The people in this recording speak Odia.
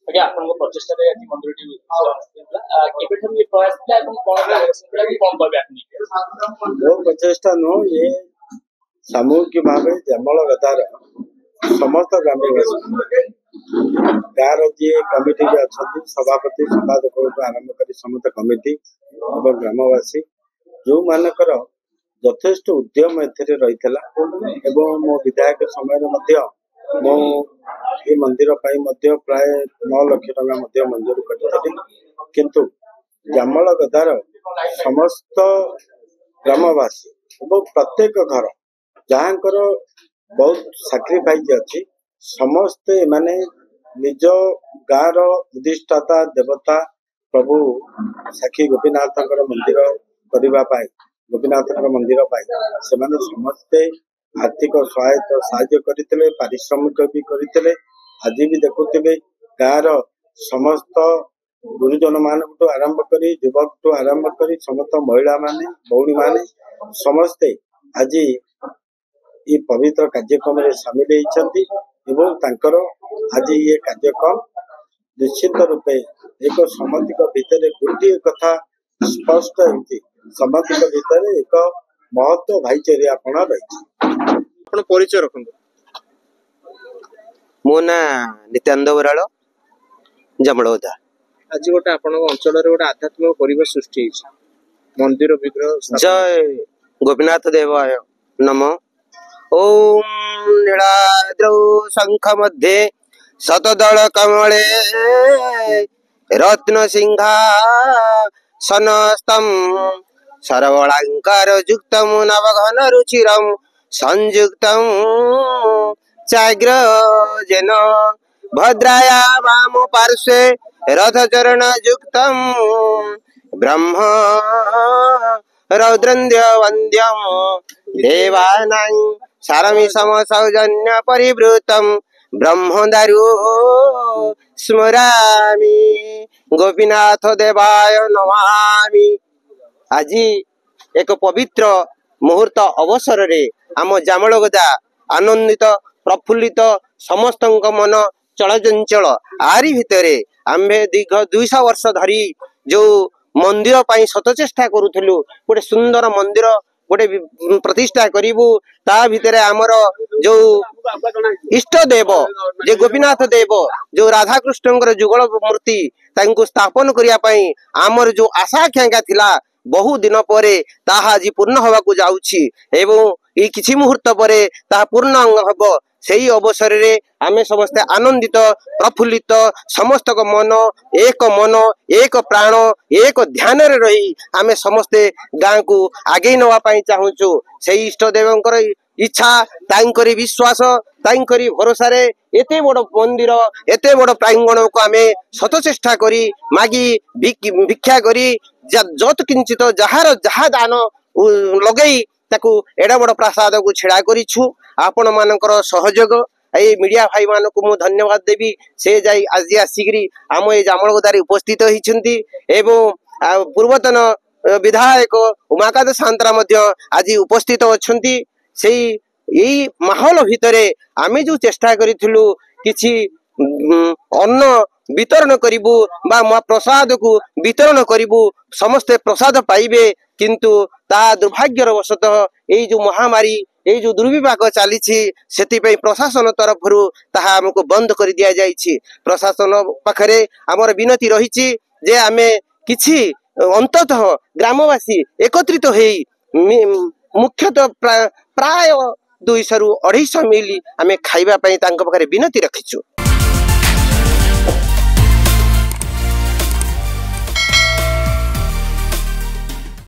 ଆଜ୍ଞା ଆପଣଙ୍କ ପ୍ରଚେଷ୍ଟାରେ ଆଜି ମନ୍ଦିରଟି କେବେଠାରୁ ଏ ପ୍ରୟାସ ଥିଲା ଏବଂ କଣ କହିବେ ଆପଣ? ମୋ ପ୍ରଚେଷ୍ଟା ନୁହଁ, ଏ ସାମୂହିକ ଭାବେ ଜମଳ ଗଦାର ସମସ୍ତ ଗ୍ରାମବାସୀ ଗାଁର ଯିଏ କମିଟି ବି ଅଛନ୍ତି, ସଭାପତି ସମ୍ପାଦକଠୁ ଆରମ୍ଭ କରି ସମସ୍ତ କମିଟି ଏବଂ ଗ୍ରାମବାସୀ ଯୋଉମାନଙ୍କର ଯଥେଷ୍ଟ ଉଦ୍ୟମ ଏଥିରେ ରହିଥିଲା ଏବଂ ମୋ ବିଧାୟକ ସମୟରେ ମଧ୍ୟ ମୁଁ ଏ ମନ୍ଦିର ପାଇଁ ମଧ୍ୟ ପ୍ରାୟ 9 ଲକ୍ଷ ଟଙ୍କା ମଧ୍ୟ ମଞ୍ଜୁର କରିଥିଲି। କିନ୍ତୁ ଜାମଳ ଗଦାର ସମସ୍ତ ଗ୍ରାମବାସୀ ଏବଂ ପ୍ରତ୍ୟେକ ଘର ଯାହାଙ୍କର ବହୁତ ସାକ୍ରିଫାଇସ୍ ଅଛି, ସମସ୍ତେ ଏମାନେ ନିଜ ଗାଁର ଉଦ୍ଦିଷ୍ଟତା ଦେବତା ପ୍ରଭୁ ସାକ୍ଷୀ ଗୋପୀନାଥଙ୍କର ମନ୍ଦିର କରିବା ପାଇଁ, ଗୋପୀନାଥଙ୍କର ମନ୍ଦିର ପାଇଁ ସେମାନେ ସମସ୍ତେ ଆର୍ଥିକ ସହାୟତା ସାହାଯ୍ୟ କରିଥିଲେ, ପାରିଶ୍ରମିକ ବି କରିଥିଲେ। ଆଜି ବି ଦେଖୁଥିବେ ଗାଁର ସମସ୍ତ ଗୁରୁଜନ ମାନଙ୍କଠୁ ଆରମ୍ଭ କରି ଯୁବକଠୁ ଆରମ୍ଭ କରି ସମସ୍ତ ମହିଳା ମାନେ ଭଉଣୀ ମାନେ ସମସ୍ତେ ଆଜି ଏ ପବିତ୍ର କାର୍ଯ୍ୟକ୍ରମରେ ସାମିଲ ହେଇଛନ୍ତି ଏବଂ ତାଙ୍କର ଆଜି ଏ କାର୍ଯ୍ୟକ୍ରମ ନିଶ୍ଚିତ ରୂପେ ଏକ ସମିତିଙ୍କ ଭିତରେ ଗୋଟିଏ କଥା ସ୍ପଷ୍ଟ ହେଉଛି, ସମିତିଙ୍କ ଭିତରେ ଏକ ମହତ୍ଵ ଭାଇଚାରାପଣ ରହିଛି। ଆପଣ ପରିଚୟ ରଖନ୍ତୁ। ମୋ ନା ନିତ୍ୟାନନ୍ଦ ବରାଳ, ଜାମଳଗଦା। ଆଜି ଗୋଟେ ଆପଣଙ୍କ ଅଞ୍ଚଳରେ ଗୋଟେ ଆଧ୍ୟାତ୍ମିକ ପରିବେଶ ସୃଷ୍ଟି ହେଇଛି, ମନ୍ଦିର ବିଗ୍ରହ। ଜୟ ଗୋପୀନାଥ ଦେବାୟ ନମ। ଓಂ ନୀଳାଦ୍ରୌ ଶଙ୍ଖ मध्ये ଶତଦଳ କମଳେ ରତ୍ନ ସିଂହାସନସ୍ତଂ ସରବଳାଙ୍କାର ଯୁକ୍ତଂ ନବଘନ ରୁଚିରଂ ସଂଯୁକ୍ତଂ ଚାଗ୍ରଜେନ ଭଦ୍ରାୟା ବାମ ପାର୍ଶ୍ୱେ ରଥଚରଣ ଯୁକ୍ତଂ ବ୍ରହ୍ମ ରౌদ্রেন্দ্র বন্দ্যম দেবানাং সারমিষম সৌজন্য পরিবৃতম ব্রহ্মদারু স্মরামি গোপীনাথ দেবায় নমামি। আজি এক পবিত্র মুহূর্ত অবসରରେ ଆମ ଜାମଳଗଦା ଆନନ୍ଦିତ ପ୍ରଫୁଲ୍ଲିତ, ସମସ୍ତଙ୍କ ମନ ଚଳଚଞ୍ଚଳ। ଆରି ଭିତରେ ଆମ୍ଭେ ଦୀର୍ଘ 200 ବର୍ଷ ଧରି ଯୋଉ ମନ୍ଦିର ପାଇଁ ଶତ ଚେଷ୍ଟା କରୁଥିଲୁ, ଗୋଟେ ସୁନ୍ଦର ମନ୍ଦିର ଗୋଟେ ପ୍ରତିଷ୍ଠା କରିବୁ, ତା ଭିତରେ ଆମର ଯୋଉ ଇଷ୍ଟ ଦେବ ଯେ ଗୋପୀନାଥ ଦେବ, ଯୋଉ ରାଧାକୃଷ୍ଣଙ୍କର ଯୁଗଳ ମୂର୍ତ୍ତି, ତାଙ୍କୁ ସ୍ଥାପନ କରିବା ପାଇଁ ଆମର ଯୋଉ ଆଶା ଆକାଂକ୍ଷା ଥିଲା, ବହୁ ଦିନ ପରେ ତାହା ଆଜି ପୂର୍ଣ୍ଣ ହେବାକୁ ଯାଉଛି ଏବଂ ଏଇ କିଛି ମୁହୂର୍ତ୍ତ ପରେ ତାହା ପୂର୍ଣ୍ଣ ହେବ। ସେଇ ଅବସରରେ ଆମେ ସମସ୍ତେ ଆନନ୍ଦିତ ପ୍ରଫୁଲ୍ଲିତ, ସମସ୍ତଙ୍କ ମନ ଏକ ପ୍ରାଣ ଏକ ଧ୍ୟାନରେ ରହି ଆମେ ସମସ୍ତେ ଗାଁକୁ ଆଗେଇ ନେବା ପାଇଁ ଚାହୁଁଛୁ। ସେଇ ଇଷ୍ଟ ଦେବଙ୍କର ଇଚ୍ଛା, ତାଙ୍କରି ବିଶ୍ୱାସ, ତାଙ୍କରି ଭରସାରେ ଏତେ ବଡ଼ ମନ୍ଦିର, ଏତେ ବଡ଼ ପ୍ରାଙ୍ଗଣକୁ ଆମେ ଶତ ଚେଷ୍ଟା କରି ମାଗି ଭିକ୍ଷା କରି ଯତ୍ କିଞ୍ଚିତ ଯାହାର ଯାହା ଦାନ ଲଗେଇ ତାକୁ ଏଡେ ବଡ଼ ପ୍ରାସାଦକୁ ଛିଡ଼ା କରିଛୁ। ଆପଣ ମାନଙ୍କର ସହଯୋଗ, ଏଇ ମିଡିଆ ଭାଇ ମାନଙ୍କୁ ମୁଁ ଧନ୍ୟବାଦ ଦେବି। ସେ ଯାଇ ଆଜି ଆସିକିରି ଆମ ଏଇ ଜାମଳଗଦାରେ ଉପସ୍ଥିତ ହେଇଛନ୍ତି ଏବଂ ପୂର୍ବତନ ବିଧାୟକ ଉମାକାନ୍ତ ସାନ୍ତରା ମଧ୍ୟ ଆଜି ଉପସ୍ଥିତ ଅଛନ୍ତି। ସେଇ ଏଇ ମାହୋଲ ଭିତରେ ଆମେ ଯୋଉ ଚେଷ୍ଟା କରିଥିଲୁ କିଛି ଅନ୍ନ ବିତରଣ କରିବୁ ବା ପ୍ରସାଦକୁ ବିତରଣ କରିବୁ, ସମସ୍ତେ ପ୍ରସାଦ ପାଇବେ, କିନ୍ତୁ ତା ଦୁର୍ଭାଗ୍ୟର ବଶତଃ ଏଇ ଯୋଉ ମହାମାରୀ, ଏଇ ଯୋଉ ଦୁର୍ବିପାକ ଚାଲିଛି, ସେଥିପାଇଁ ପ୍ରଶାସନ ତରଫରୁ ତାହା ଆମକୁ ବନ୍ଦ କରି ଦିଆଯାଇଛି। ପ୍ରଶାସନ ପାଖରେ ଆମର ବିନତି ରହିଛି ଯେ ଆମେ କିଛି ଅନ୍ତତଃ ଗ୍ରାମବାସୀ ଏକତ୍ରିତ ହେଇ ମୁଖ୍ୟତଃ ପ୍ରାୟ 200 ରୁ 250 ମିଲ୍ ଆମେ ଖାଇବା ପାଇଁ ତାଙ୍କ ପାଖରେ ବିନତି ରଖିଛୁ।